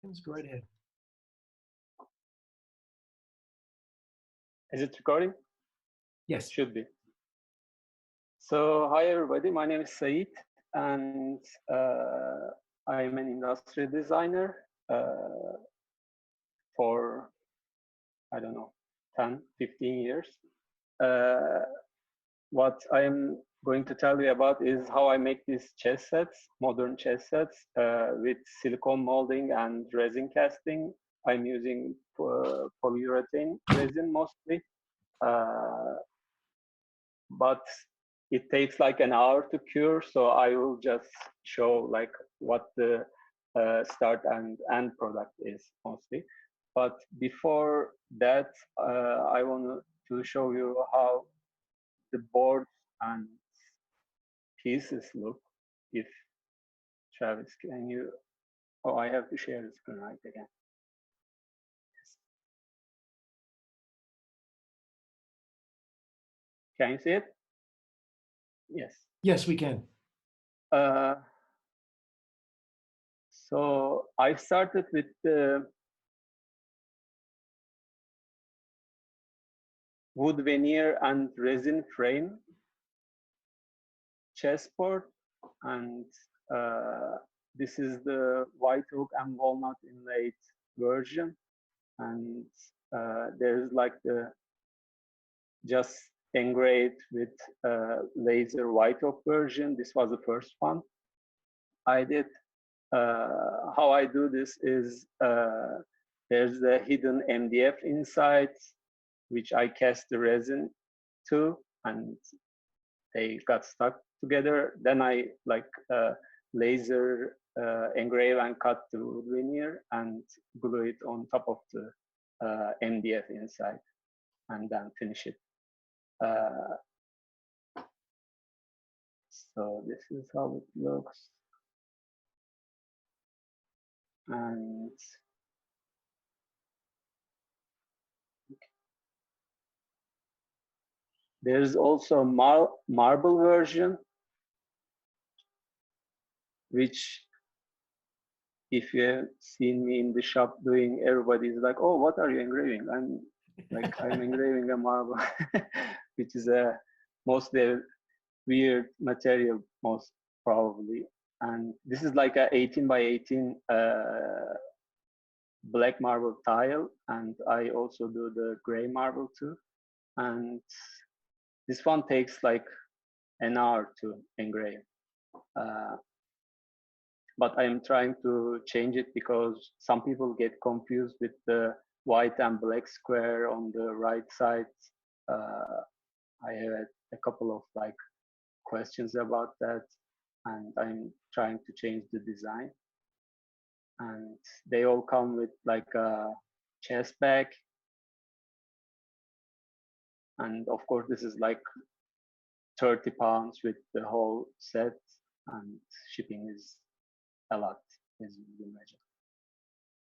Let's go right ahead. Is it recording? Yes. Should be. So, hi everybody, my name is Said, and I'm an industrial designer for, I don't know, 10, 15 years. What I'm going to tell you about is how I make these chess sets, modern chess sets, with silicone molding and resin casting. I'm using polyurethane resin mostly, but it takes like an hour to cure, so I will just show like what the start and end product is mostly. But before that, I want to show you how the boards and pieces look. If Travis, can you? Oh, I have to share the screen right again. Yes. Can you see it? Yes. Yes, we can. So I started with the wood veneer and resin frame chessboard, and this is the white oak and walnut inlaid version, and there's like the just engraved with laser white oak version. This was the first one I did. How I do this is there's the hidden MDF inside, which I cast the resin to, and they got stuck together. Then I like laser engrave and cut the wood veneer and glue it on top of the MDF inside, and then finish it. So this is how it looks. And there's also a marble version, which if you have seen me in the shop doing, everybody's like, oh, what are you engraving? I'm like, I'm engraving a marble, which is a mostly weird material, most probably. And this is like a 18 by 18 black marble tile, and I also do the gray marble too. And this one takes like an hour to engrave. But I am trying to change it because some people get confused with the white and black square on the right side. I had a couple of like questions about that, and I'm trying to change the design. And they all come with like a chest bag, and of course this is like 30 pounds with the whole set, and shipping is a lot, as you can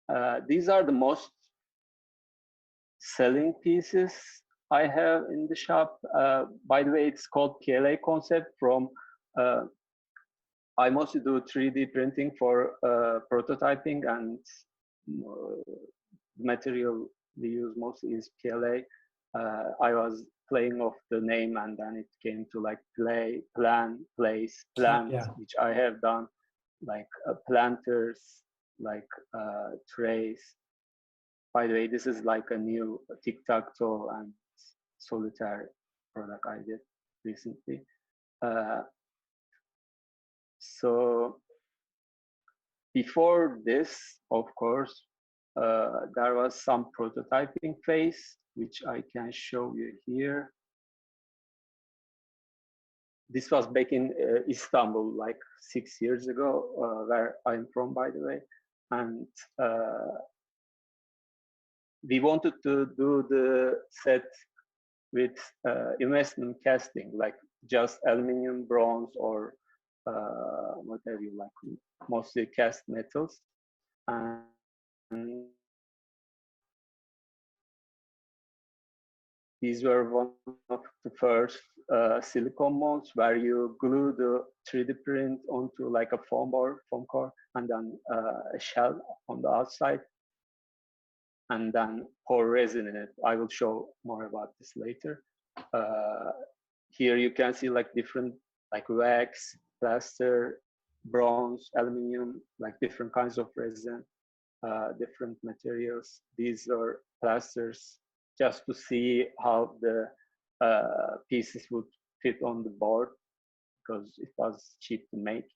imagine. These are the most selling pieces I have in the shop. By the way, it's called PLA concept from, I mostly do 3D printing for prototyping, and the material we use mostly is PLA. I was playing off the name, and then it came to like play, plan, place, plant, yeah, which I have done, like planters, like trays. By the way, this is like a new tic-tac-toe and solitaire product I did recently. So before this, of course, there was some prototyping phase, which I can show you here. This was back in Istanbul, like 6 years ago, where I'm from, by the way. And we wanted to do the set with investment casting, like just aluminum, bronze, or what have you, like mostly cast metals. And these were one of the first silicone molds where you glue the 3D print onto like a foam core, and then a shell on the outside, and then pour resin in it. I will show more about this later. Here you can see like different like wax, plaster, bronze, aluminum, like different kinds of resin, different materials. These are plasters just to see how the pieces would fit on the board because it was cheap to make.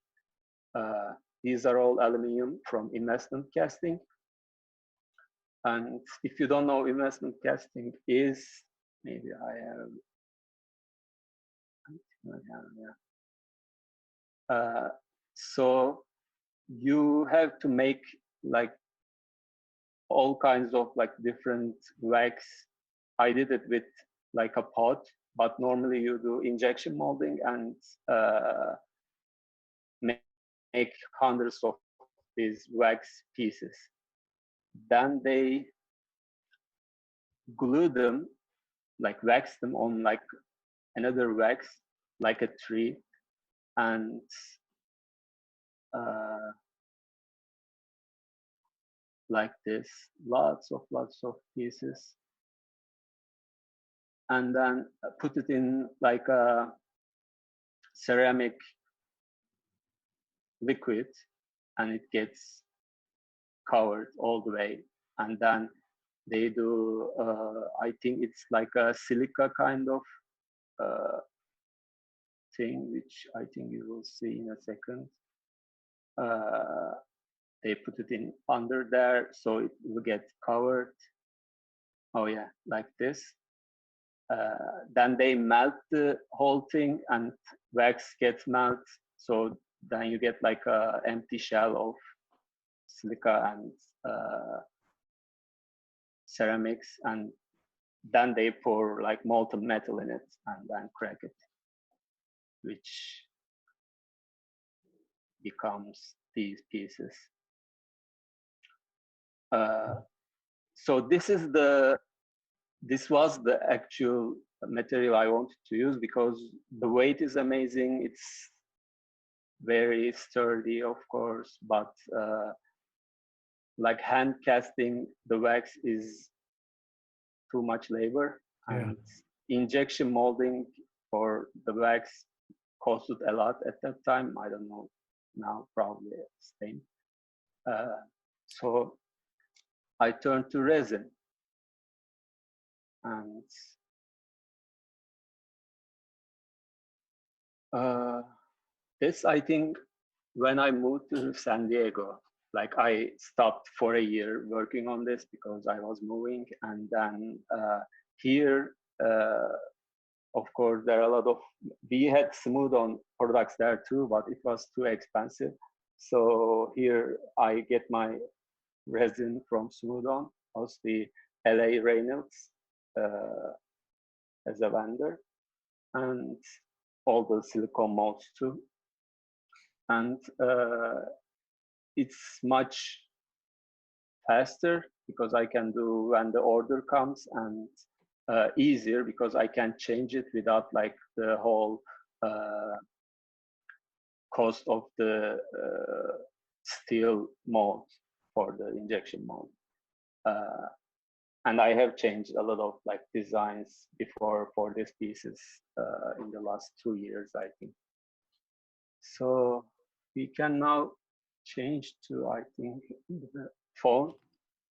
These are all aluminum from investment casting. And if you don't know investment casting is, maybe I have, so you have to make like all kinds of like different wax. I did it with like a pot, but normally you do injection molding and make hundreds of these wax pieces. Then they glue them, like wax them on like another wax, like a tree, and like this, lots of pieces, and then put it in like a ceramic liquid, and it gets covered all the way. And then they do, I think it's like a silica kind of thing, which I think you will see in a second. They put it in under there, so it will get covered. Oh yeah, like this. Then they melt the whole thing, and wax gets melted. So then you get like a empty shell of silica and ceramics, and then they pour like molten metal in it and then crack it, which becomes these pieces. So this was the actual material I wanted to use because the weight is amazing. It's very sturdy, of course, but like hand casting the wax is too much labor, and injection molding for the wax costed a lot at that time. I don't know now, probably the same. So I turned to resin, and this, I think, when I moved to San Diego, like I stopped for a year working on this because I was moving, and then here, of course, there are a lot of, we had smooth-on products there too, but it was too expensive. So here I get my resin from smooth-on, mostly LA Reynolds as a vendor, and all the silicone molds too. And it's much faster because I can do when the order comes, and easier because I can change it without like the whole cost of the steel mold for the injection mold. And I have changed a lot of like designs before for these pieces in the last 2 years, I think. So we can now change to, I think, the phone.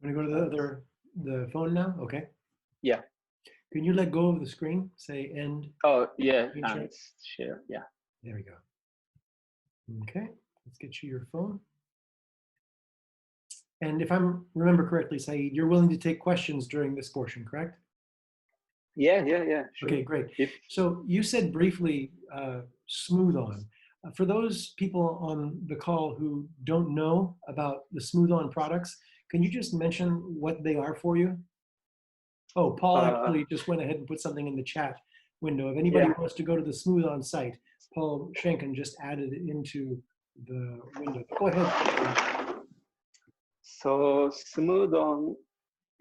Want to go to the phone now? Okay. Yeah. Can you let go of the screen? Say end. Oh yeah, and share. Yeah. There we go. Okay, let's get you your phone. And if I remember correctly, Saeed, you're willing to take questions during this portion, correct? Yeah, sure. Okay, great. So you said briefly smooth-on. For those people on the call who don't know about the smooth-on products, can you just mention what they are for you? Oh, Paul actually just went ahead and put something in the chat window. If anybody wants to go to the smooth-on site, Paul Schenken just added it into the window. Go ahead. So smooth-on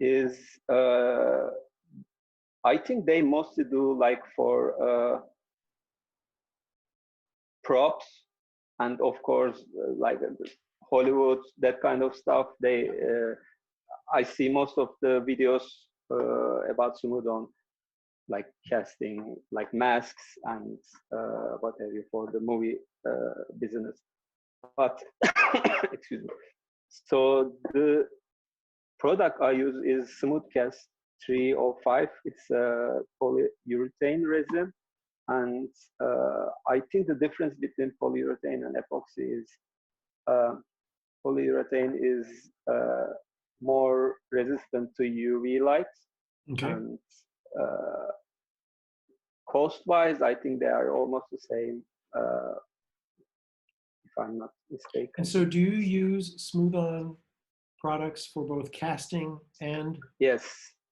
is, I think they mostly do like for props, and of course, like Hollywood, that kind of stuff. I see most of the videos about Smooth-On, like casting, like masks and what have you for the movie business. But excuse me. So the product I use is Smoothcast 305. It's a polyurethane resin, and I think the difference between polyurethane and epoxy is polyurethane is more resistant to UV light, Okay. and cost-wise, I think they are almost the same, if I'm not mistaken. And so do you use Smooth-On products for both casting and Yes,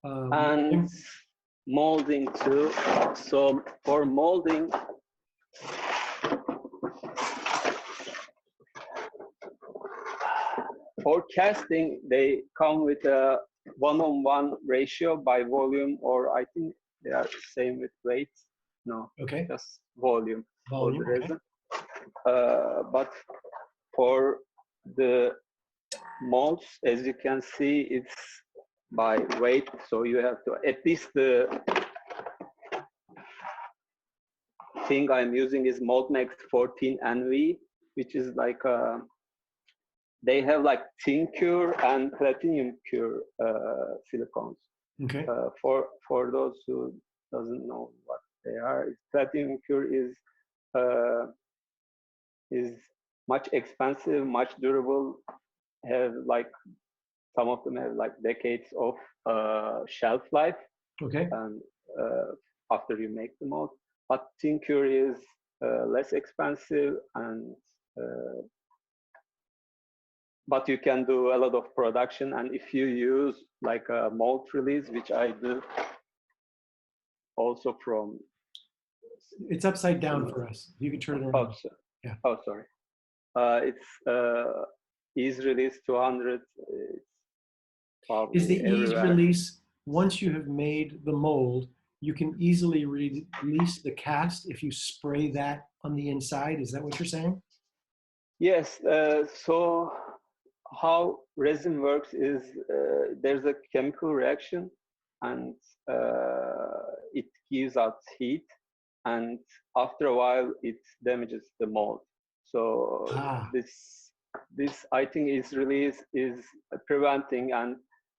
and molding too. So for molding, for casting, they come with a 1:1 ratio by volume, or I think they are the same with weight. No, okay, just volume for the okay. resin. But for the molds, as you can see, it's by weight. So you have to, at least the thing I'm using is MoldMax 14NV, which is like they have like thin cure and platinum cure silicones. Okay. For those who doesn't know what they are, platinum cure is much expensive, much durable. Have like some of them have like decades of shelf life. Okay. And after you make the mold, but thin cure is less expensive, and but you can do a lot of production. And if you use like a mold release, which I do also from, it's upside down for us. You can turn it around. Oh, yeah. Oh, sorry. It's ease release 200. Is the ease everywhere. release, once you have made the mold, you can easily release the cast if you spray that on the inside? Is that what you're saying? Yes. So how resin works is there's a chemical reaction, and it gives out heat, and after a while it damages the mold. So this I think is release is preventing, and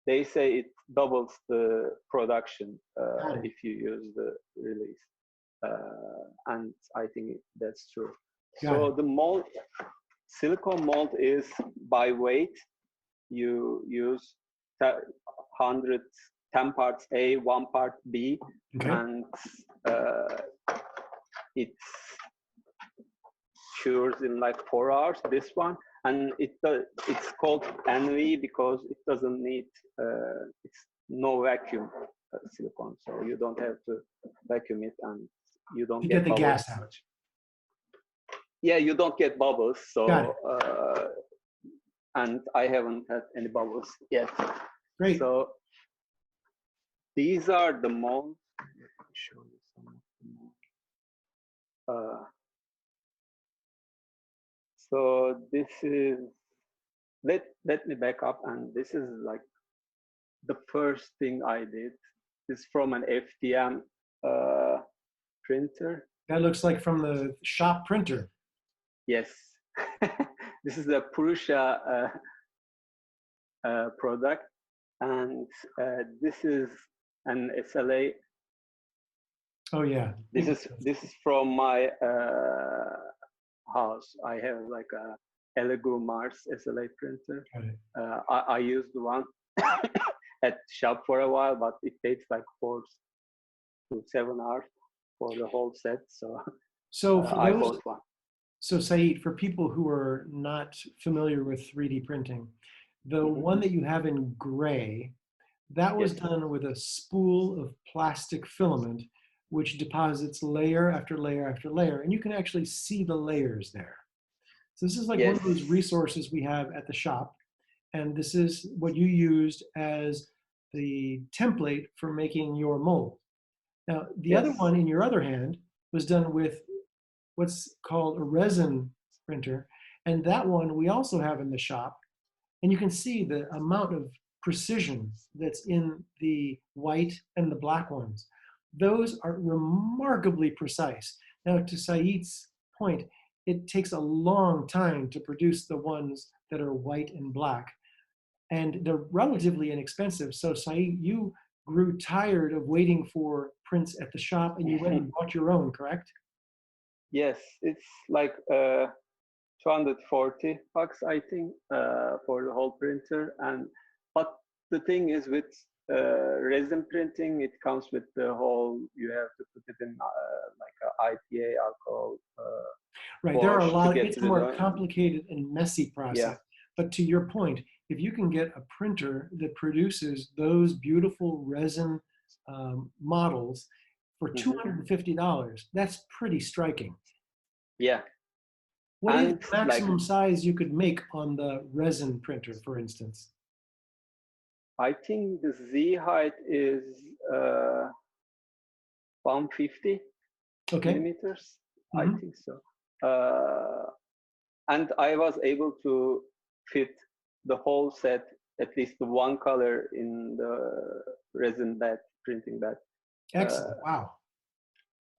they say it doubles the production if you use the release, and I think that's true. So the mold, silicone mold is by weight. You use 110 parts A, 1 part B, and it cures in like 4 hours. This one, and it's called NV because it doesn't need it's no vacuum silicone, so you don't have to vacuum it, and you don't get the bubbles. gas out. Yeah, you don't get bubbles. So and I haven't had any bubbles yet. Great. So these are the molds. Let me show you some of the molds. So this is, let me back up, and this is like the first thing I did. This is from an FDM printer. That looks like from the shop printer. Yes. This is a Prusa product, and this is an SLA. Oh yeah. This is from my house. I have like a Elegoo Mars SLA printer. I used one at shop for a while, but it takes like 4 to 7 hours for the whole set. So for I those, bought one. So Saeed, for people who are not familiar with 3D printing, the one that you have in gray, that was done with a spool of plastic filament, which deposits layer after layer after layer, and you can actually see the layers there. So this is like one of those resources we have at the shop, and this is what you used as the template for making your mold. Now, the other one in your other hand was done with what's called a resin printer. And that one we also have in the shop. And you can see the amount of precision that's in the white and the black ones. Those are remarkably precise. Now, to Said's point, it takes a long time to produce the ones that are white and black. And they're relatively inexpensive. So Said, you grew tired of waiting for prints at the shop and you went and bought your own, correct? Yes, it's like 240 bucks, I think, for the whole printer. And but the thing is, with resin printing, it comes with the whole. You have to put it in like a IPA alcohol Right, there are a wash to lot, get it's a rid more of. complicated and messy Yeah. process. But to your point, if you can get a printer that produces those beautiful resin models for $250, that's pretty striking. Yeah, What is and the like maximum size you could make on the resin printer, for instance? I think the Z height is 150 Okay. millimeters. I Mhm. think so. And I was able to fit the whole set, at least the one color in the resin bed, printing bed. Excellent. Wow.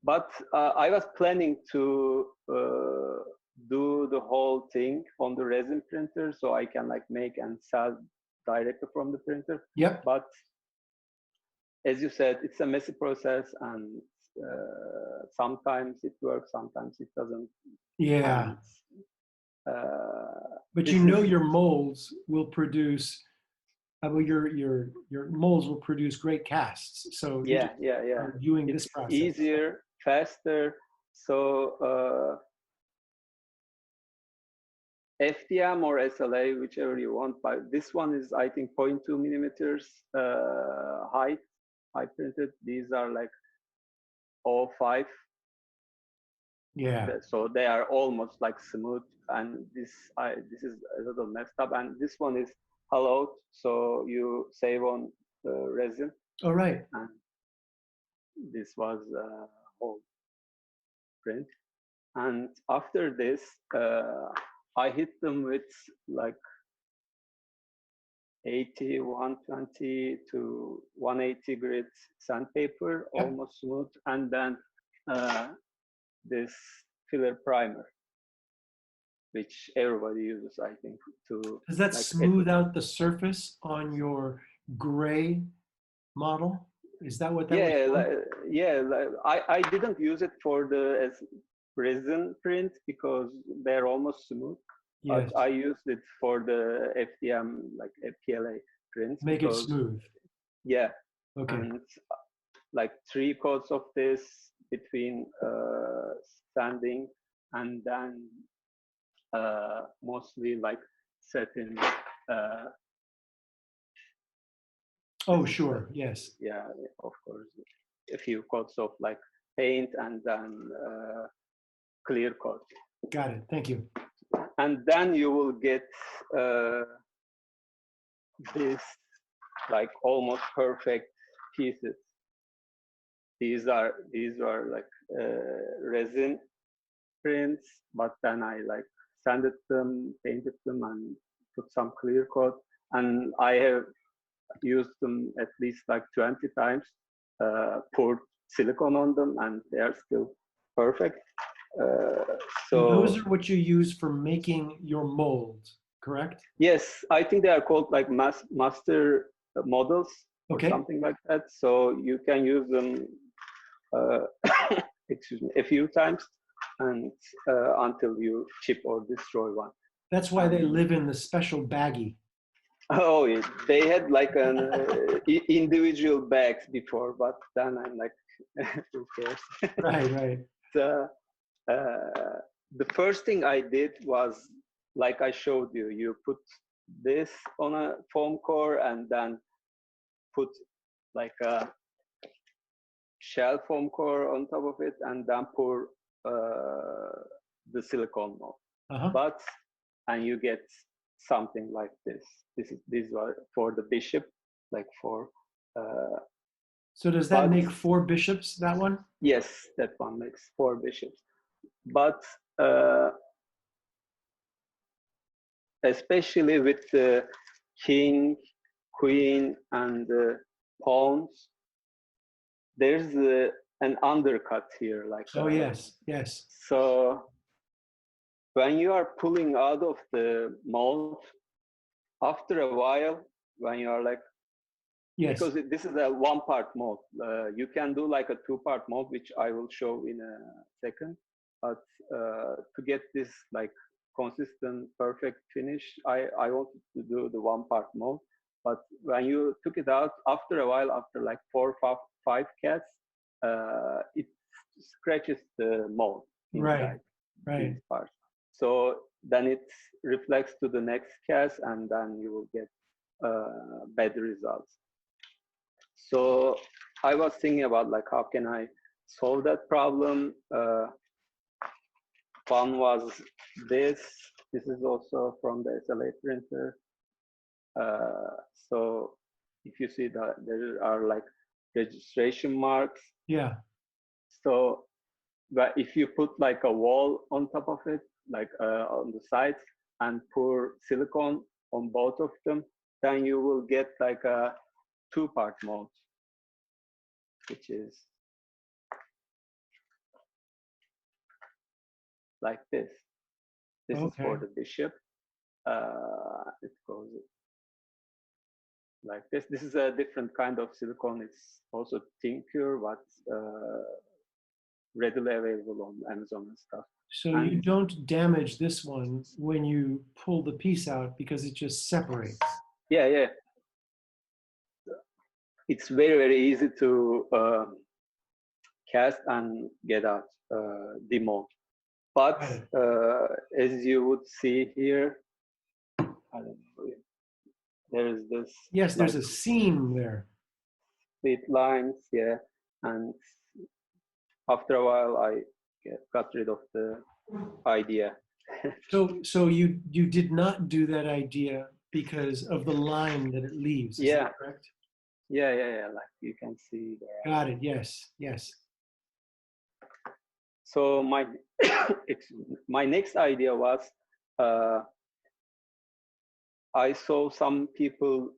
But I was planning to do the whole thing on the resin printer so I can like make and sell directly from the printer. Yep. But as you said, it's a messy process, and sometimes it works, sometimes it doesn't. Yeah. And But you this know is your molds will produce, well, your molds will produce great casts. So you just yeah. are doing this It's process. easier, faster. So FDM or SLA, whichever you want. But this one is, I think, 0.2 millimeters height. I printed. These are like 0.5. Yeah. So they are almost like smooth. And this is a little messed up. And this one is hollowed, so you save on resin. All right. And this was whole print. And after this, I hit them with like 80, 120 to 180 grit sandpaper, Yep. almost smooth, and then this filler primer, which everybody uses, I think, to Does that like smooth out the surface on your gray model? Is that what that was for? I didn't use it for the as resin print because they're almost smooth. But Yes. I used it for the FDM, like PLA prints, Make it because smooth. yeah, Okay. and like 3 coats of this between sanding, and then mostly like setting. Oh, This is like, sure. Yes. yeah, of course, a few coats of like paint, and then clear coat, Got it. Thank you. and then you will get this like almost perfect pieces. These are like resin prints, but then I like sanded them, painted them, and put some clear coat, and I have used them at least like 20 times, poured silicone on them, and they are still perfect. Uh, And those so are what you use for making your molds, correct? yes, I think they are called like master models or Okay. something like that. So you can use them, uh, excuse me, a few times, and until you chip or destroy one. That's why they live in the special baggie. Oh, they had like an individual bags before, but then I'm like, who cares? Right, right. So, the first thing I did was, like I showed you, you put this on a foam core and then put like a shell foam core on top of it, and then pour the silicone mold. Uh-huh. But and you get something like this. These are for the bishop, like for. So does that But make 4 bishops, that one? yes, that one makes 4 bishops. but especially with the king, queen, and pawns, there's an undercut here, like Oh, yes, yes, so when you are pulling out of the mold, after a while, when you are like, yes. because this is a one-part mold, you can do like a two-part mold, which I will show in a second. But to get this like consistent, perfect finish, I wanted to do the one-part mold. But when you took it out, after a while, after like 4 or 5 cats, it scratches the mold Right, inside right. these parts. So then it reflects to the next cast, and then you will get better results. So I was thinking about like how can I solve that problem. One was this. This is also from the SLA printer. So if you see that there are like registration marks. Yeah. So but if you put like a wall on top of it, like on the sides, and pour silicone on both of them, then you will get like a two-part mold, which is like this. This is for Okay. the bishop. It goes like this. This is a different kind of silicone. It's also thinner, but readily available on Amazon and stuff. So And you don't damage this one when you pull the piece out because it just separates. yeah, yeah, it's very, very easy to cast and get out the mold. But as you would see here, I don't know, there is this. Yes, there's like a seam there. split lines, yeah. And after a while, I got rid of the idea. So you did not do that idea because of the line that it leaves. Is that Yeah, correct? yeah. Like you can see there. Got it. Yes, yes. So my my next idea was I saw some people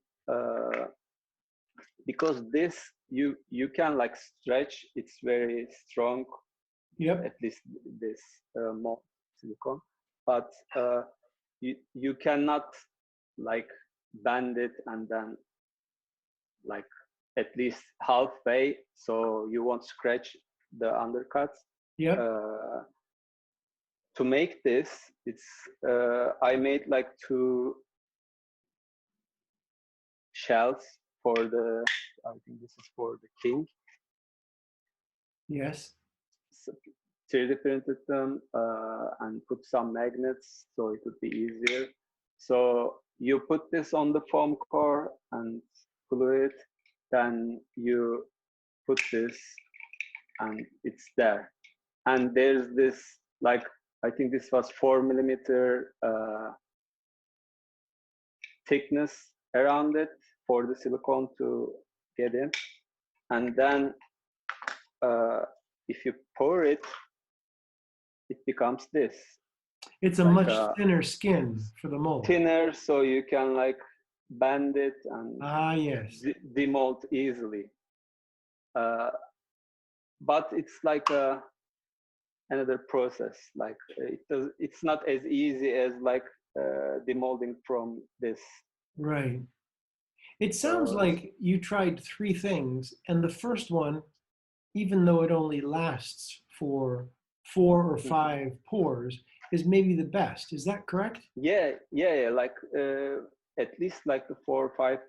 because this you can like stretch. It's very strong. Yep. At least this mold silicone, but you cannot like bend it and then like at least halfway, so you won't scratch the undercuts. Yep. To make this, it's I made like 2 shells for the, I think this is for the king. Yes. So 3D printed them and put some magnets so it would be easier. So you put this on the foam core and glue it, then you put this and it's there. And there's this, like, I think this was 4 millimeter thickness around it for the silicone to get in. And then if you pour it, it becomes this. It's a like much thinner skin for the mold. Thinner, so you can like bend it and yes. demold easily. But it's like another process. Like it's not as easy as like demolding from this. Right. It sounds like you tried 3 things, and the first one, even though it only lasts for 4 or 5 pours, is maybe the best. Is that correct? Yeah. Like at least like the 4 or 5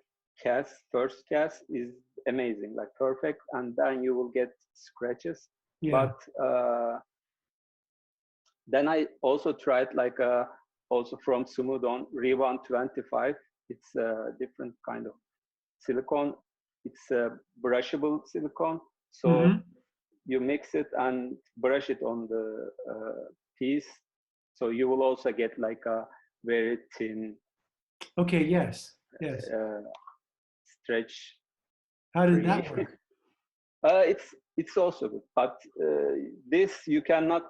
casts, first cast is amazing, like perfect, and then you will get scratches. Yeah. But then I also tried like also from Sumudon Re 25. It's a different kind of silicone. It's a brushable silicone. So you mix it and brush it on the piece. So you will also get like a very thin. Okay. Yes. Yes. Stretch. How did that work? It's also good, but this you cannot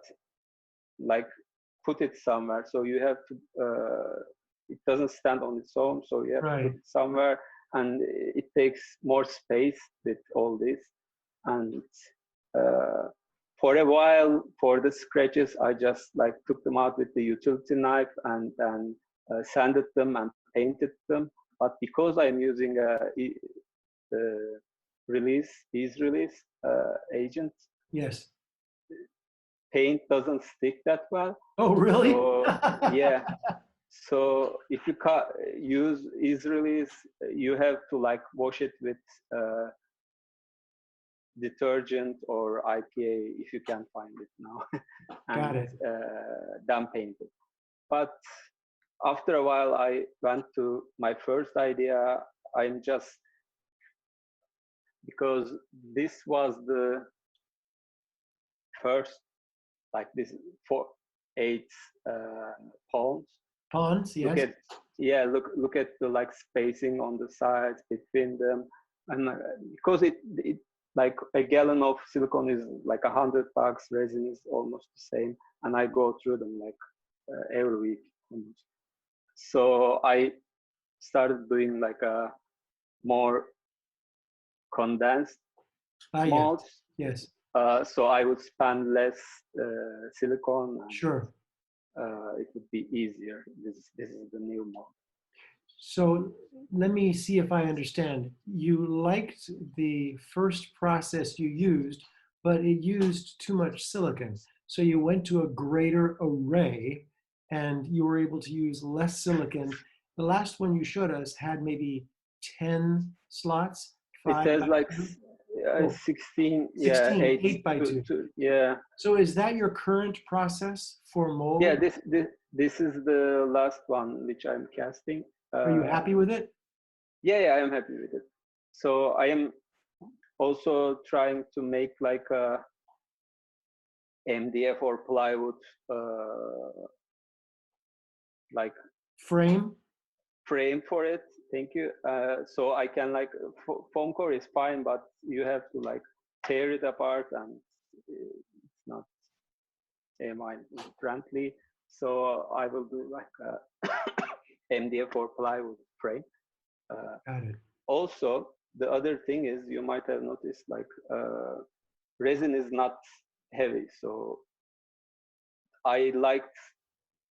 like put it somewhere. So you have to, it doesn't stand on its own. So you have to put Right. it somewhere, and it takes more space with all this. And uh, for a while, for the scratches, I just like took them out with the utility knife and then sanded them and painted them. But because I'm using ease release agent, Yes. paint doesn't stick that well. Oh, really? So yeah, so if you use ease release, you have to like wash it with detergent or IPA if you can find it now, Got and it. then paint it. But after a while, I went to my first idea. I'm just, because this was the first, like this, 8 pounds. Ponds, Look yes. at, yeah, look at the like spacing on the sides between them, and because it like a gallon of silicone is like $100, resin is almost the same, and I go through them like every week almost. So I started doing like a more condensed Yes. molds. Yes. So I would spend less silicone, and Sure. it would be easier. This is the new mold. So let me see if I understand. You liked the first process you used, but it used too much silicon. So you went to a greater array and you were able to use less silicon. The last one you showed us had maybe 10 slots, It 5 has by like 2. Oh, 16, yeah, 16, 8 8 by 2. yeah, So is that your current process for yeah. mold? This is the last one which I'm casting. Are you happy with it? Yeah, I am happy with it. So I am also trying to make like a MDF or plywood like Frame? frame for it. Thank you. So I can like foam core is fine, but you have to like tear it apart, and it's not friendly. So I will do like a MDF or plywood frame. Got it. Also, the other thing is you might have noticed like resin is not heavy. So I liked,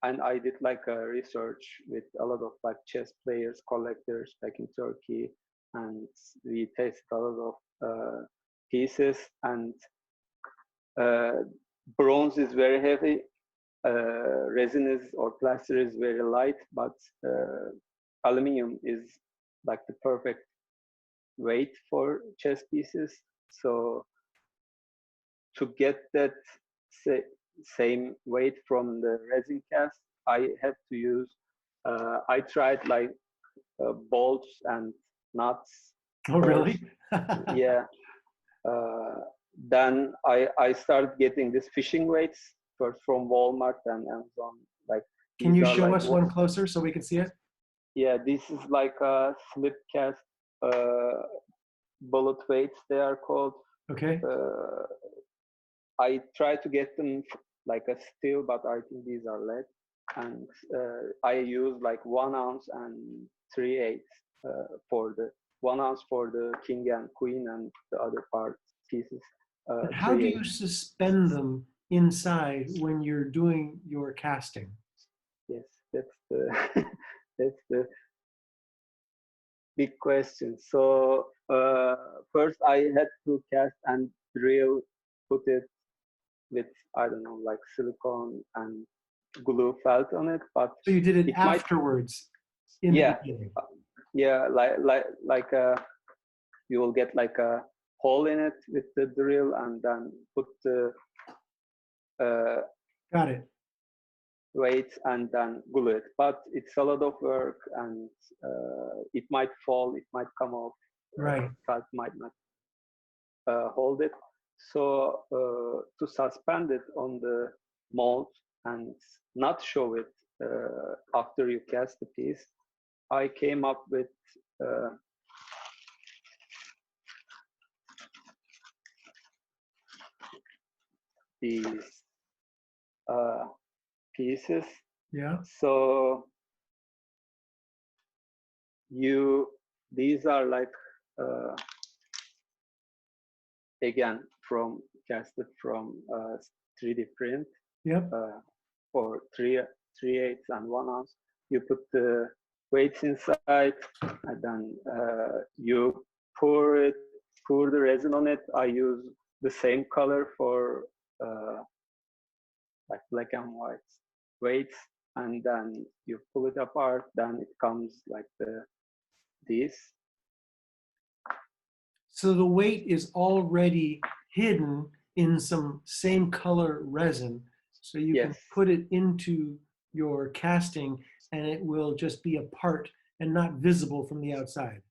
and I did like a research with a lot of like chess players, collectors back in Turkey, and we tested a lot of pieces. And bronze is very heavy, resin is or plaster is very light, but aluminum is like the perfect weight for chess pieces. So to get that same weight from the resin cast, I had to use, I tried like bolts and nuts Oh, first. really? Yeah. Uh, then I started getting these fishing weights first from Walmart and Amazon. Like Can these you are show like us one closer so we can see it? yeah, this is like a slip cast bullet weights they are called. Okay. I try to get them like a steel, but I think these are lead. And I use like 1 ounce and 3/8 for the 1 ounce for the king and queen, and the other part pieces. How do 3/8. you suspend them inside when you're doing your casting? Yes, that's the that's the big question. So first I had to cast and drill, put it with, I don't know, like silicone and glue felt on it, but So you did it it might, afterwards in the yeah, beginning. yeah, like you will get like a hole in it with the drill, and then put the uh, Got it. weights and then glue it. But it's a lot of work, and it might fall, it might come off, Right. felt might not hold it. So to suspend it on the mold and not show it after you cast the piece, I came up with these pieces. Yeah. So these are like again casted from 3D print Yep. for 3/8 and 1 ounce. You put the weights inside, and then you pour the resin on it. I use the same color for like black and white weights, and then you pull it apart. Then it comes like this. So the weight is already hidden in some same color resin. So you can Yes. put it into your casting and it will just be a part and not visible from the outside.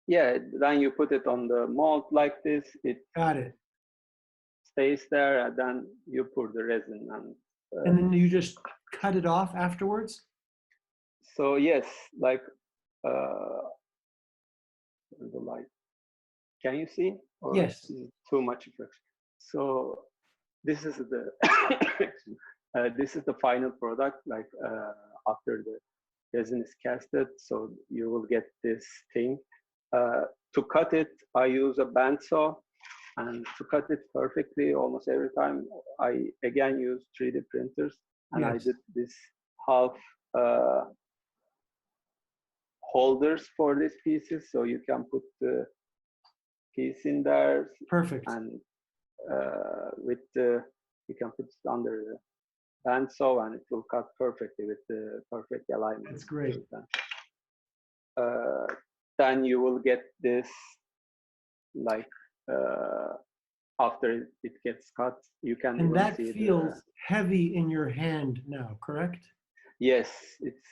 Yeah, then you put it on the mold like this. It Got it. stays there, and then you pour the resin. And then you just cut it off afterwards? So yes, like the light. Can you see? Or Yes. is it too much reflection? So this is the this is the final product. Like after the resin is casted, so you will get this thing. To cut it, I use a bandsaw, and to cut it perfectly almost every time, I again use 3D printers, and I Yes. did this half holders for these pieces, so you can put the piece in there, Perfect. and with the you can put it under the bandsaw, and it will cut perfectly with the perfect alignment. That's great. Then you will get this like after it gets cut, you can And even that see feels heavy in your hand now, correct? yes, it's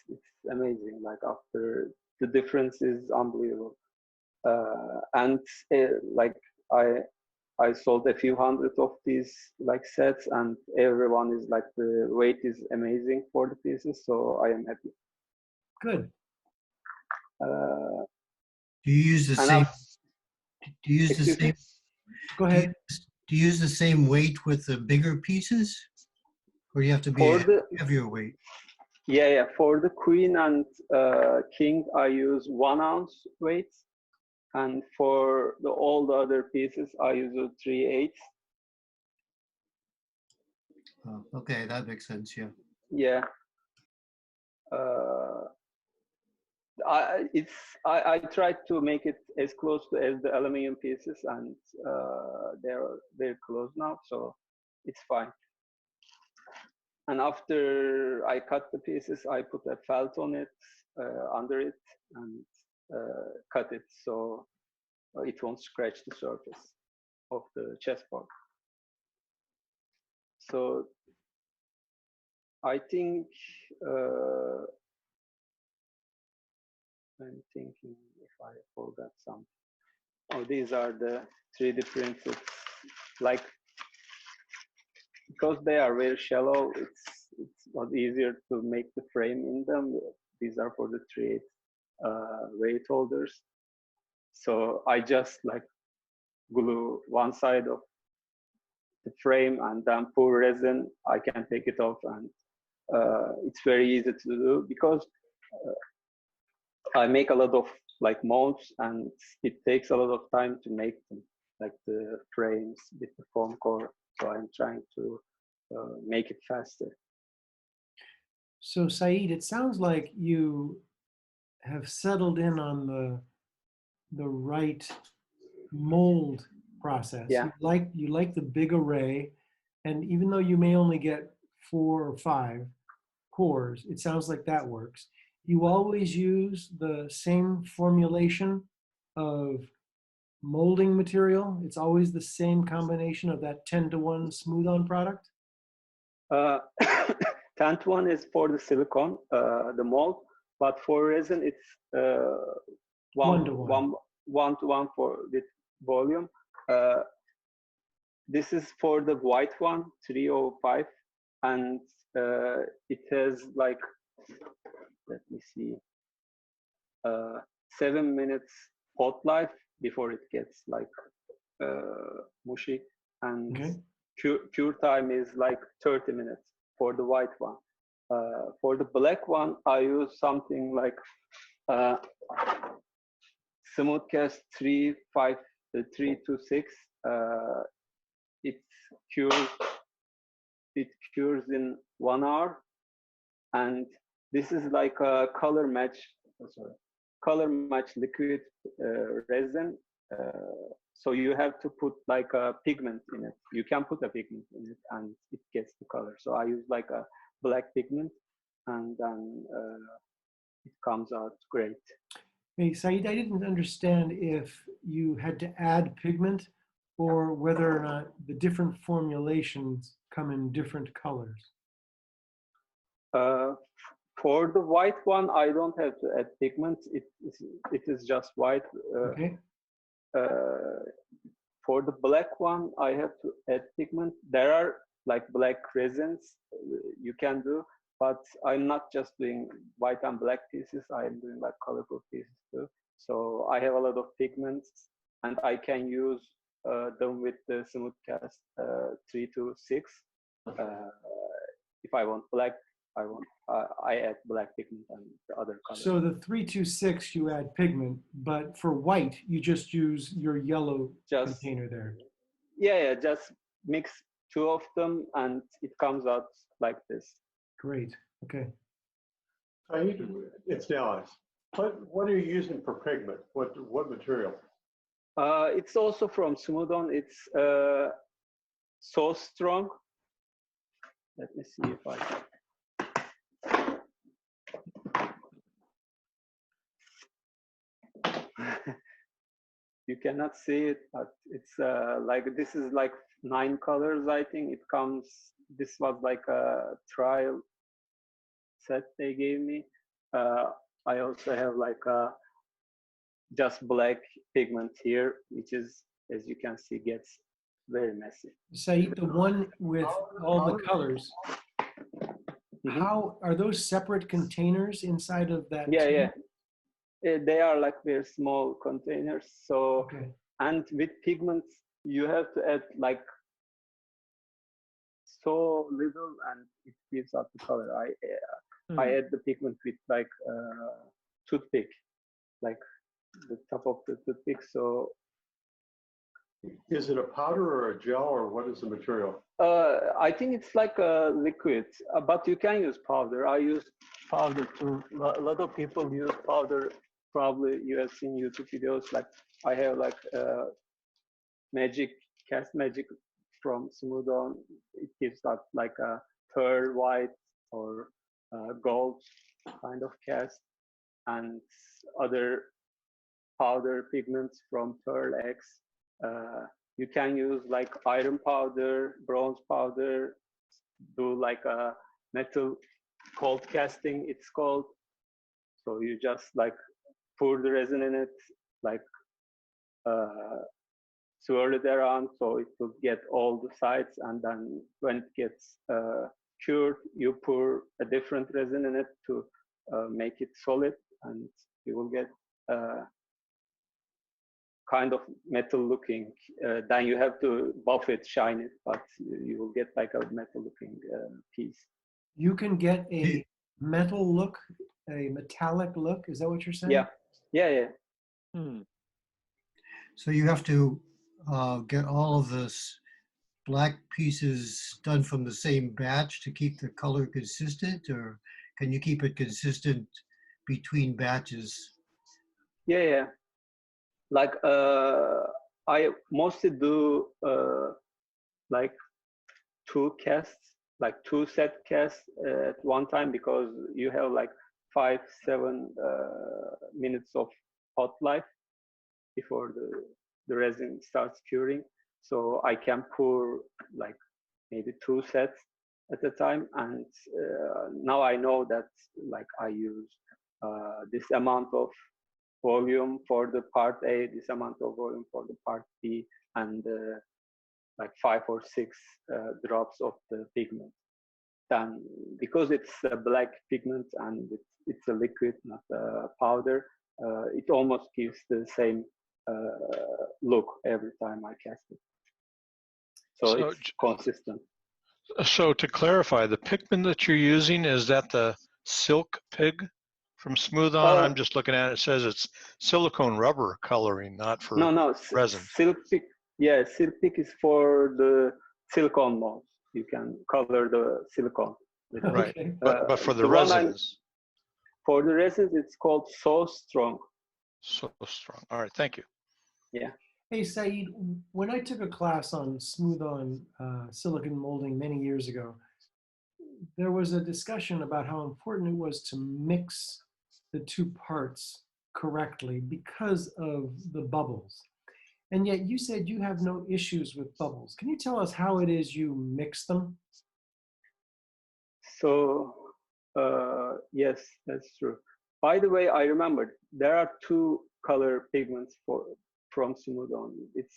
amazing. Like after the difference is unbelievable. And like I sold a few hundred of these like sets, and everyone is like the weight is amazing for the pieces, so I am happy. Good. Do you use the And same? Do you use the excuse me? same? Go Do you, ahead. do you use the same weight with the bigger pieces, or do you have to be For a the heavier weight? yeah, for the queen and king, I use 1 ounce weights, and for all the other pieces, I use a 3/8. Oh, okay, that makes sense. Yeah. Yeah. Uh, I tried to make it as close to as the aluminum pieces, and they're close now, so it's fine. And after I cut the pieces, I put a felt on it, under it, and cut it so it won't scratch the surface of the chessboard. So I think I'm thinking if I forgot something. Oh, these are the 3D printed, like because they are very shallow, it's not easier to make the frame in them. These are for the 3/8 weight holders. So I just like glue one side of the frame and then pour resin. I can take it off, and it's very easy to do because I make a lot of like molds, and it takes a lot of time to make them, like the frames with the foam core. So I'm trying to make it faster. So Saeed, it sounds like you have settled in on the right mold process. Yeah. You like the big array, and even though you may only get 4 or 5 cores, it sounds like that works. You always use the same formulation of molding material. It's always the same combination of that 10-to-1 smooth-on product. 10-to-1 is for the silicone, the mold, but for resin it's 1-to-1. 1-to-1 for with volume. This is for the white one, 305, and it has like, let me see, 7 minutes hot life before it gets like mushy, and Okay. cure time is like 30 minutes. for the white one. For the black one, I use something like Smoothcast 326. It cures in 1 hour, and this is like a color match liquid resin. So you have to put like a pigment in it. You can put a pigment in it, and it gets the color. So I use like a black pigment, and then it comes out great. Hey, Saeed, I didn't understand if you had to add pigment or whether or not the different formulations come in different colors. For the white one, I don't have to add pigment. It is just white. Okay. For the black one, I have to add pigment. There are like black resins you can do, but I'm not just doing white and black pieces. I'm doing like colorful pieces too. So I have a lot of pigments, and I can use them with the Smoothcast 326. If I want black, I add black pigment and the other colors. So the 326 you add pigment, but for white you just use your yellow container there. Yeah, just mix 2 of them and it comes out like this. Great. Okay. It's Dallas. What are you using for pigment? What material? It's also from Smooth-On. It's so strong. Let me see if I can. You cannot see it, but it's like this is like 9 colors. I think it comes. This was like a trial set they gave me. I also have like just black pigment here, which is, as you can see, gets very messy. Saeed, the one with all the colors, how are those separate containers inside of that? Yeah. They are like very small containers. So, okay. And with pigments, you have to add like so little, and it gives out the color. I add the pigment with like toothpick, like the top of the toothpick. So, is it a powder or a gel, or what is the material? I think it's like a liquid, but you can use powder. I use powder too. A lot of people use powder. Probably you have seen YouTube videos. Like I have like cast magic from Smooth-On. It gives out like a pearl white or gold kind of cast, and other powder pigments from Pearl X. You can use like iron powder, bronze powder, do like a metal cold casting, it's called. So you just like pour the resin in it, like swirl it around so it will get all the sides, and then when it gets cured, you pour a different resin in it to make it solid, and you will get kind of metal looking. Then you have to buff it, shine it, but you will get like a metal looking piece. You can get a metal look, a metallic look. Is that what you're saying? Yeah. So you have to get all of this black pieces done from the same batch to keep the color consistent, or can you keep it consistent between batches? Yeah. Like I mostly do like 2 casts, like 2 set casts at one time, because you have like 5-7 minutes of hot life before the resin starts curing. So I can pour like maybe 2 sets at a time, and now I know that like I use this amount of volume for the part A, this amount of volume for the part B, and like 5 or 6 drops of the pigment. Then, because it's a black pigment and it's a liquid, not a powder, it almost gives the same look every time I cast it. So it's consistent. So to clarify, the pigment that you're using, is that the silk pig from Smooth On? Uh, I'm just looking at it. It says it's silicone rubber coloring, not no, for no, resins. silk pick. Yeah, silk pick is for the silicone molds. You can color the silicone with it. Right. Okay. But for the The one I'm resins, for the resins, it's called So Strong. so strong. All right. Thank you. Yeah. Hey, Saeed, when I took a class on smooth-on silicon molding many years ago, there was a discussion about how important it was to mix the two parts correctly because of the bubbles. And yet you said you have no issues with bubbles. Can you tell us how it is you mix them? So yes, that's true. By the way, I remembered there are two color pigments from Smooth-On. It's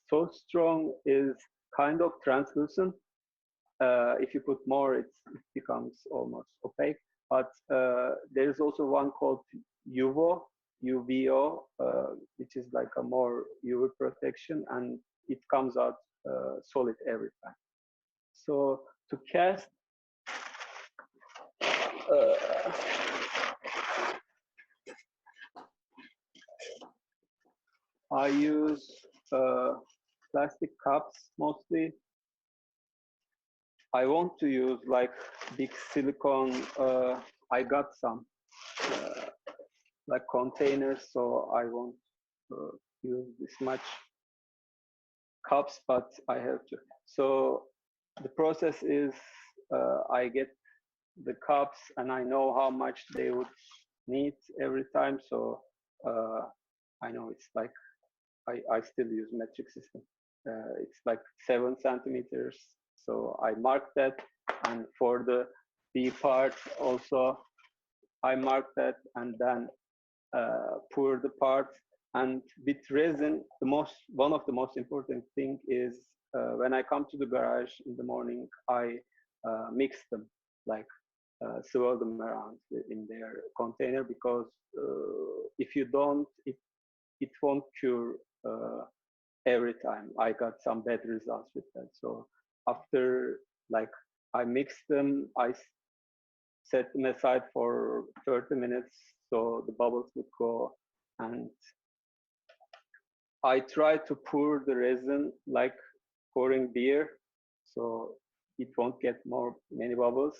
So Strong is kind of translucent. If you put more, it becomes almost opaque. But there's also one called UVO, which is like a more UV protection, and it comes out solid every time. So to cast, uh, I use plastic cups mostly. I want to use like big silicone. I got some like containers, so I won't use this much cups, but I have to. So the process is I get the cups and I know how much they would need every time. So I know it's like I still use metric system. It's like 7 centimeters. So I mark that, and for the B part also I mark that, and then pour the part. And with resin, one of the most important thing is when I come to the garage in the morning, I mix them, like swirl them around in their container, because if you don't, it won't cure every time. I got some bad results with that. So after like I mix them, I set them aside for 30 minutes so the bubbles would go, and I try to pour the resin like pouring beer, so it won't get many bubbles.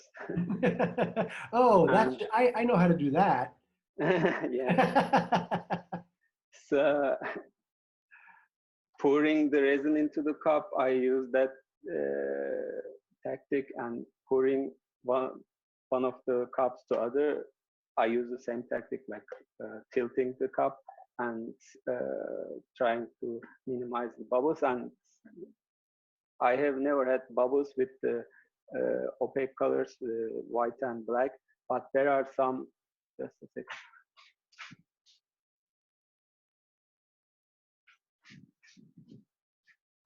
Oh, that's, And I know how to do that. yeah, so pouring the resin into the cup, I use that tactic, and pouring one of the cups to other, I use the same tactic, like tilting the cup and trying to minimize the bubbles. And I have never had bubbles with the opaque colors, white and black, but there are some, just a second.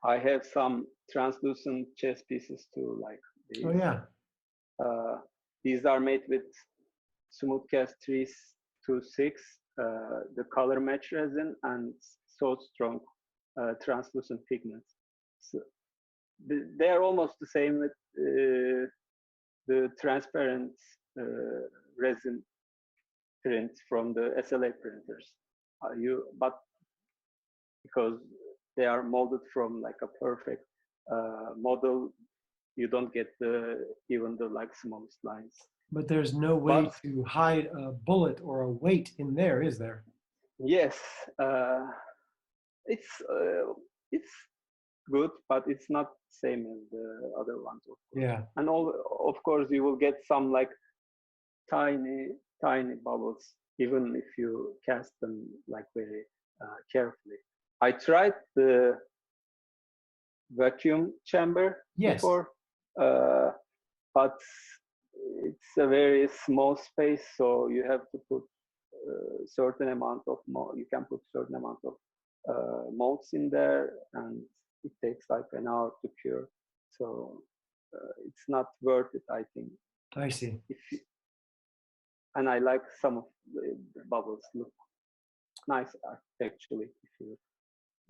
I have some translucent chess pieces too, like these. Oh yeah. These are made with Smoothcast 326, the color match resin, and So Strong translucent pigments. So they are almost the same with the transparent resin prints from the SLA printers. But because they are molded from like a perfect model, you don't get even the like smallest lines. But there's no way But to hide a bullet or a weight in there, is there? yes, it's good, but it's not the same as the other ones, of course. Yeah. And of course, you will get some like tiny bubbles, even if you cast them like very carefully. I tried the vacuum chamber Yes. before, but it's a very small space, so you have to put certain amount of you can put certain amount of molds in there, and it takes like an hour to cure. So it's not worth it, I think. I see. And I like some of the bubbles look nice actually.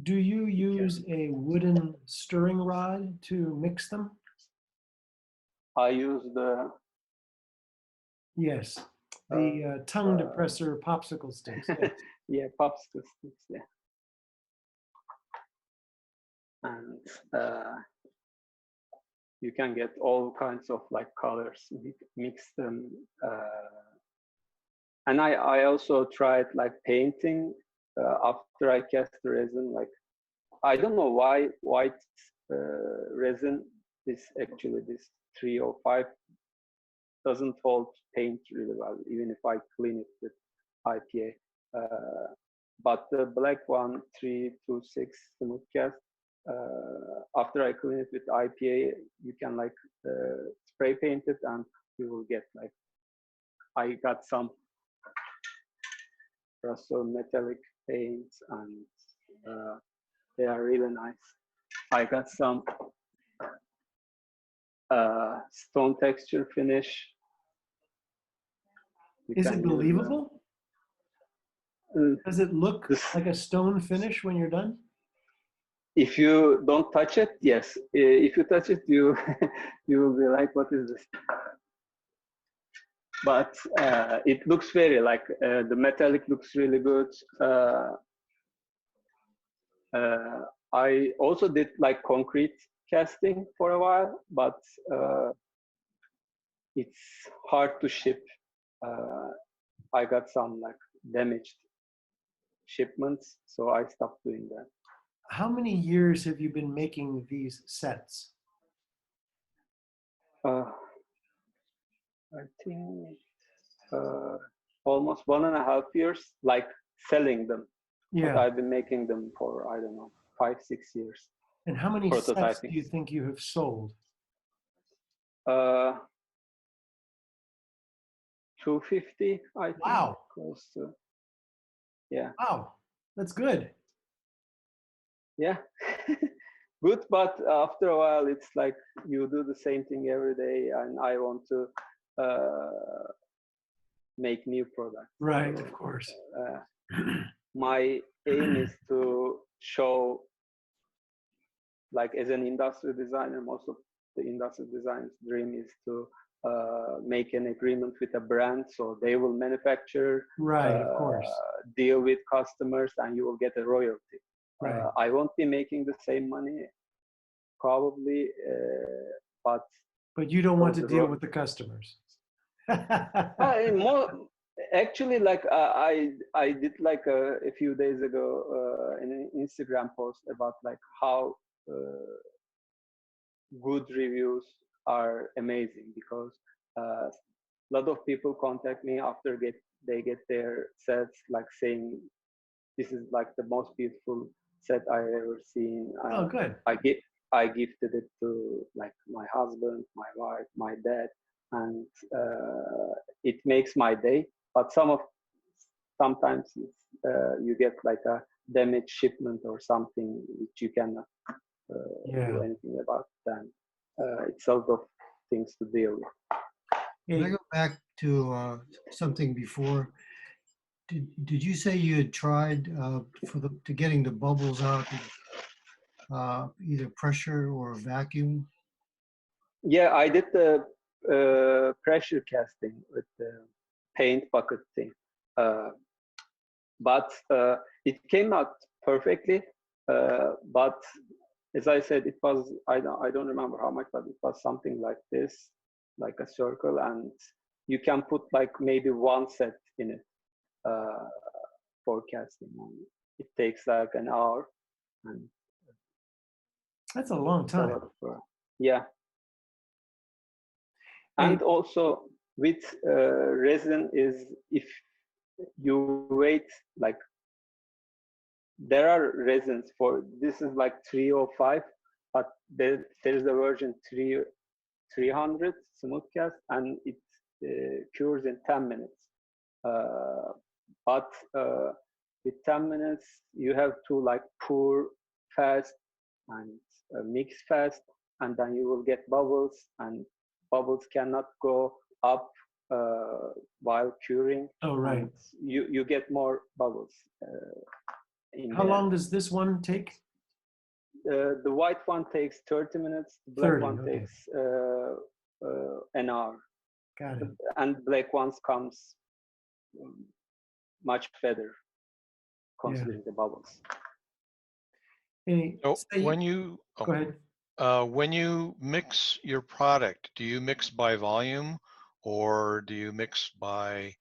Do you use a wooden stirring rod to mix them? I use the Yes, the tongue depressor popsicle sticks. Yes. yeah, popsicle sticks, yeah. And you can get all kinds of like colors, mix them. And I also tried like painting after I cast the resin. Like, I don't know why white resin is actually this 305 doesn't hold paint really well, even if I clean it with IPA. But the black one, 326 smooth cast, after I clean it with IPA, you can like spray paint it and you will get like, I got some Russell metallic paints and they are really nice. I got some stone texture finish. Is it believable? Does it look like a stone finish when you're done? If you don't touch it, yes. If you touch it, you you will be like, what is this? But it looks very like the metallic looks really good. I also did like concrete casting for a while, but it's hard to ship. I got some like damaged shipments, so I stopped doing that. How many years have you been making these sets? I think almost 1.5 years, like selling them. Yeah. But I've been making them for, I don't know, 5-6 years. And how many sets do you think you have sold? 250, I think. Wow. Close to, yeah. Wow, that's good. Yeah. Good, but after a while, it's like you do the same thing every day, and I want to make new products. Right, of course. My aim is to show, like as an industrial designer, most of the industrial designers' dream is to make an agreement with a brand, so they will manufacture, right, of course, deal with customers, and you will get a royalty. Right. I won't be making the same money, probably, but you don't want to deal with the customers. Actually, like I did like a few days ago an Instagram post about like how good reviews are amazing, because a lot of people contact me after they get their sets, like saying this is like the most beautiful set I ever seen. Oh, good. I gifted it to like my husband, my wife, my dad, and it makes my day. But sometimes you get like a damaged shipment or something which you cannot do anything about. Then it's a lot of things to deal with. Can I go back to something before? Did you say you had tried to getting the bubbles out, either pressure or vacuum? Yeah, I did the pressure casting with the paint bucket thing, but it came out perfectly. But as I said, it was, I don't remember how much, but it was something like this, like a circle, and you can put like maybe one set in it for casting. It takes like an hour. And that's a long time. Yeah. And also with resin is, if you wait, like there are resins for, this is like 305, but there is a version 300 smooth cast, and it cures in 10 minutes. But with 10 minutes, you have to like pour fast and mix fast, and then you will get bubbles, and bubbles cannot go up while curing. Oh, right. You get more bubbles. How long does this one take? The white one takes 30 minutes. The black one takes an hour. Got it. And black ones comes much better considering the bubbles. Hey, So Saeed, when you, go ahead. when you mix your product, do you mix by volume or do you mix by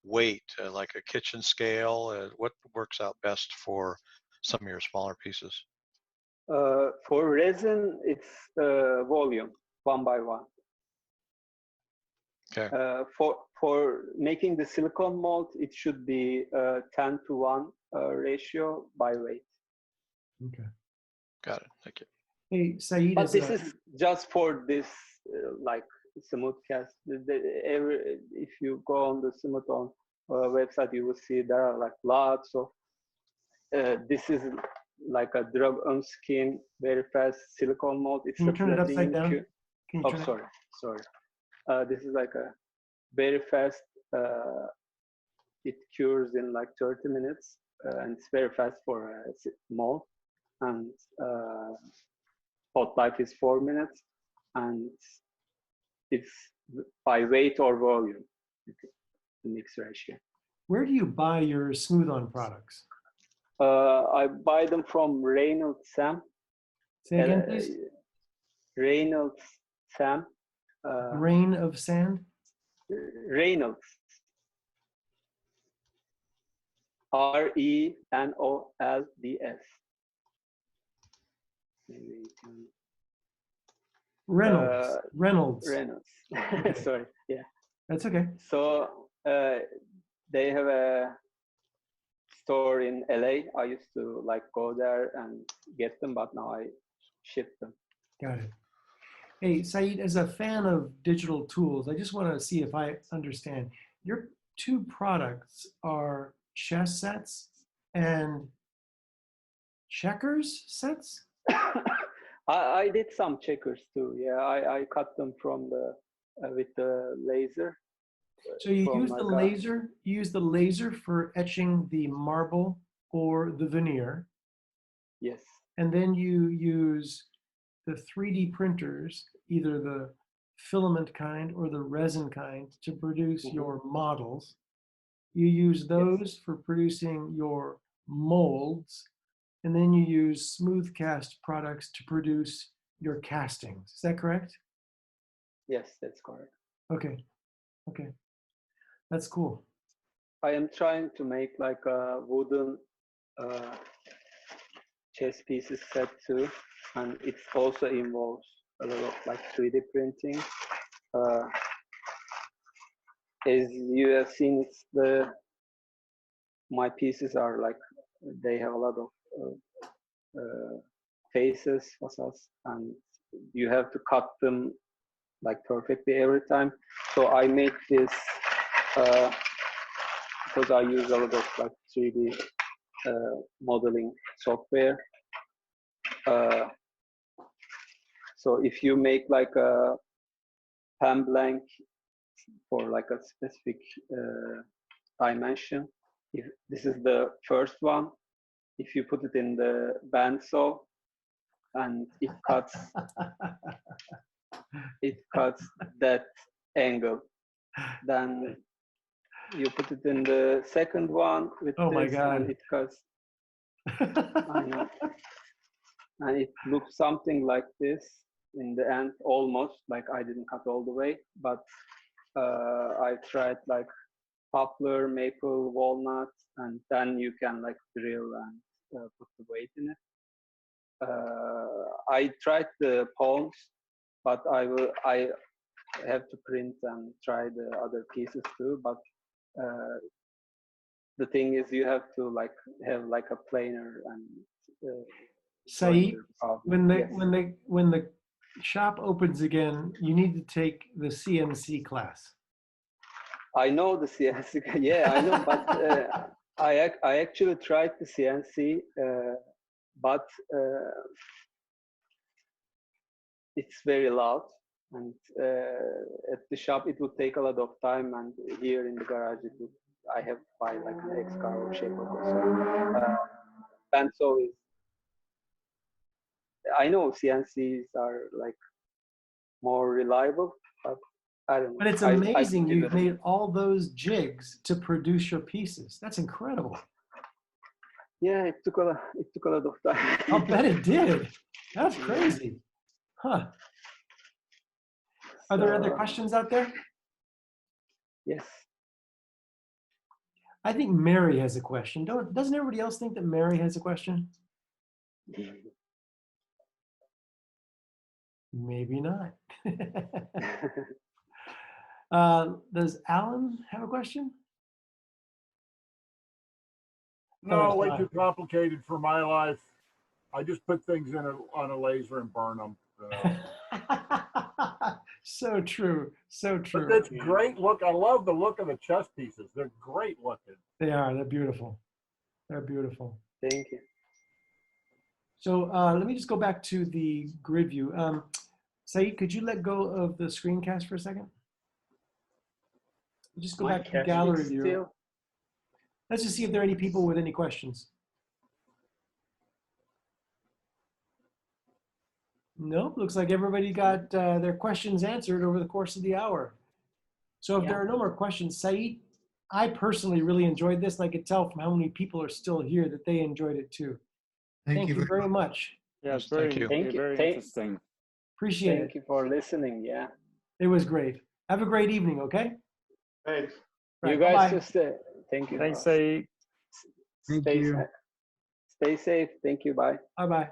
weight, like a kitchen scale? What works out best for some of your smaller pieces? For resin, it's volume, one by one. Okay. For making the silicone mold, it should be 10:1 ratio by weight. Okay. Got it. Thank you. Hey, Saeed, But as this a, is just for this like smooth cast. If you go on the Smooth-On website, you will see there are like lots of. This is like a drug-on skin, very fast silicone mold. It's can you a turn it upside platinum down? cure. Can you Oh, turn it? sorry. This is like a very fast. It cures in like 30 minutes, and it's very fast for a mold. And hot life is 4 minutes, and it's by weight or volume, the mix ratio. Where do you buy your Smooth-On products? I buy them from Reynolds Sam. Say again, please. Reynolds Sam. Grain of sand? Reynolds. RENOLDS. Maybe you can. Reynolds. Reynolds. Reynolds. Sorry. Yeah. That's okay. So they have a store in LA. I used to like go there and get them, but now I ship them. Got it. Hey, Saeed, as a fan of digital tools, I just want to see if I understand. Your two products are chess sets and checkers sets? I did some checkers too. Yeah, I cut them from the with the laser. So you from use the like laser, you use the laser for etching the marble or the veneer, yes. and then you use the 3D printers, either the filament kind or the resin kind, to produce your models. You use those for producing your molds, and then you use smooth cast products to produce your castings. Is that correct? Yes, that's correct. Okay. Okay. That's cool. I am trying to make like a wooden chess pieces set too, and it also involves a lot of like 3D printing. As you have seen, it's my pieces are like they have a lot of faces, facades, and you have to cut them like perfectly every time. So I make this because I use a lot of like 3D modeling software. So if you make like a pen blank for like a specific dimension, if this is the first one, if you put it in the bandsaw and it cuts that angle, then you put it in the second one with Oh my this God. and it cuts. I know. And it looks something like this in the end, almost like I didn't cut all the way, but I tried like poplar, maple, walnut, and then you can like drill and put the weight in it. I tried the palms, but I have to print and try the other pieces too. But the thing is, you have to like have like a planer and. Saeed, when Yes. the shop opens again, you need to take the CNC class. I know the CNC. Yeah, I know, but I actually tried the CNC, but it's very loud, and at the shop it would take a lot of time, and here in the garage I have to buy like an Excalibur shaper. So bandsaw is. I know CNCs are like more reliable, but I don't know. But it's I amazing you've didn't- made all those jigs to produce your pieces. That's incredible. Yeah, it took a lot of time. I'll bet it did. That's crazy. Huh. Are there other So, questions out there? Yes. I think Mary has a question. Doesn't everybody else think that Mary has a question? Maybe not. Does Alan have a question? No, Oh, way it's too complicated for my life. I just put things on a laser and burn them. So true. So But true. it's great look. I love the look of the chess pieces. They're great looking. They are. They're beautiful. They're beautiful. Thank you. So let me just go back to the grid view. Saeed, could you let go of the screencast for a second? Just go My back to cat gallery is view. still- Let's just see if there are any people with any questions. Nope, looks like everybody got their questions answered over the course of the hour. So if there are no more questions, Saeed, I personally really enjoyed this, and I could tell from how many people are still here that they enjoyed it too. Thank you very much. Yes, Thank you. Thank you. very Thank- interesting. Appreciate Thank it. you for listening. Yeah. It was great. Have a great evening, okay? Thanks. You Right, guys bye-bye. just thank you. Thanks, Saeed. Stay safe. Stay safe. Thank you. Bye. Bye-bye.